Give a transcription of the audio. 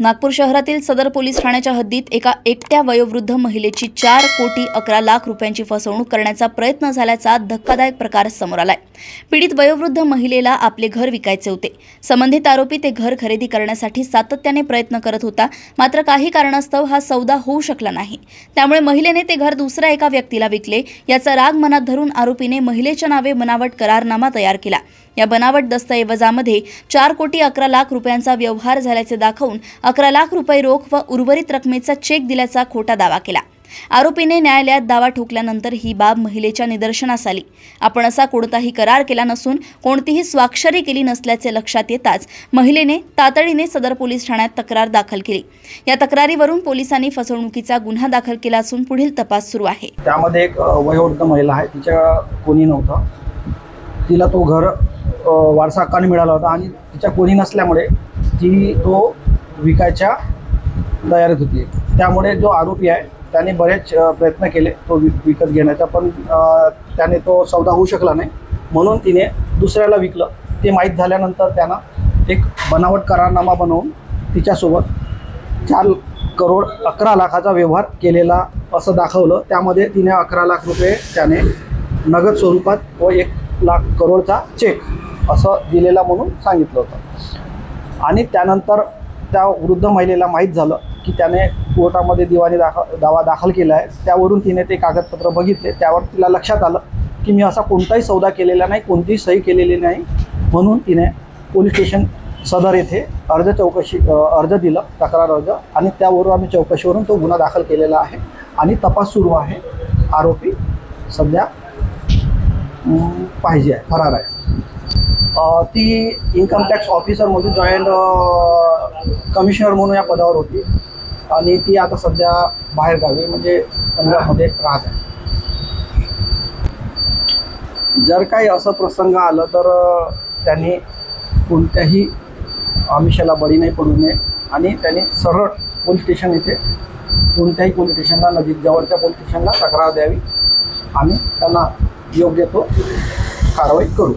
नागपूर शहरातील सदर पोलीस ठाण्याच्या हद्दीत एका एकट्या वयोवृद्ध महिलेची 4,11,00,000 रुपयांची फसवणूक करण्याचा प्रयत्न झाल्याचा धक्कादायक प्रकार समोर आलाय। पीडित वयोवृद्ध महिलेला आपले घर विकायचे होते। संबंधित आरोपी ते घर खरेदी करण्यासाठी सातत्याने प्रयत्न करत होता, मात्र काही कारणास्तव हा सौदा होऊ शकला नाही। त्यामुळे महिलेने ते घर दुसऱ्या एका व्यक्तीला विकले। याचा राग मनात धरून आरोपीने महिलेच्या नावे बनावट करारनामा तयार केला। या बनावट दस्तऐवजामध्ये 4,11,00,000 रुपयांचा व्यवहार झाल्याचे दाखवून 11,00,000 रुपये रोख व उर्वरित रकमेचा चेक दिल्याचा खोटा दावा केला। आरोपीने न्यायालयात दावा ठोकल्यानंतर ही बाब महिलेच्या निदर्शनास आली। आपण असा कोणताही करार केला नसून कोणतीही स्वाक्षरी केली नसल्याचे लक्षात येताच महिलेने तातडीने सदर पोलीस ठाण्यात तक्रार दाखल केली। या तक्रारीवरून पोलिसांनी फसवणुकीचा गुन्हा दाखल केला असून पुढील तपास सुरू आहे। त्यामध्ये एक वयोवृद्ध महिला आहे, तिच्या कोणी नव्हतं, तिला तो घर वारसा हक्काने मिळाला होता आणि तिच्या कोणी नसल्यामुळे ती तो विकायच्या तयारीत होती। त्यामुळे जो आरोपी आहे त्याने बरेच प्रयत्न केले तो विकत घेण्याचा, पण त्याने तो सौदा होऊ शकला नाही, म्हणून तिने दुसऱ्याला विकलं। ते माहीत झाल्यानंतर त्यानं एक बनावट करारनामा बनवून तिच्यासोबत 4,11,00,000चा व्यवहार केलेला असं दाखवलं। त्यामध्ये तिने 11,00,000 रुपये त्याने नगद स्वरूपात व 1,00,000 करोडचा चेक असं दिलेला म्हणून सांगितलं होतं। आणि त्यानंतर त्या वृद्ध महिलेला माहीत झालं की त्याने कोर्टामध्ये दावा दाखल केला आहे। त्यावरून तिने ते कागदपत्र बघितले। त्यावर तिला लक्षात आलं की मी असा कोणताही सौदा केलेला नाही, कोणतीही सही केलेली नाही, म्हणून तिने पोलीस स्टेशन सदर येथे अर्ज दिला, तक्रार अर्ज, आणि त्यावरून आम्ही चौकशीवरून तो गुन्हा दाखल केलेला आहे आणि तपास सुरू आहे। आरोपी सध्या पाहिजे आहे, फरार आहे। ती इन्कम टॅक्स ऑफिसरमधून जॉईंट कमिशनर म्हणून या पदावर होती आणि ती आता सध्या बाहेरगावी म्हणजे पंजाबमध्ये राहत आहे। जर काही असं प्रसंग आलं तर त्यांनी कोणत्याही आमिषाला बळी नाही पडू नये आणि त्यांनी सरळ पोलीस स्टेशन येथे कोणत्याही पोलीस स्टेशनला, नजीक जवळच्या पोलीस स्टेशनला तक्रार द्यावी। आम्ही त्यांना योग्य तो कारवाई करू।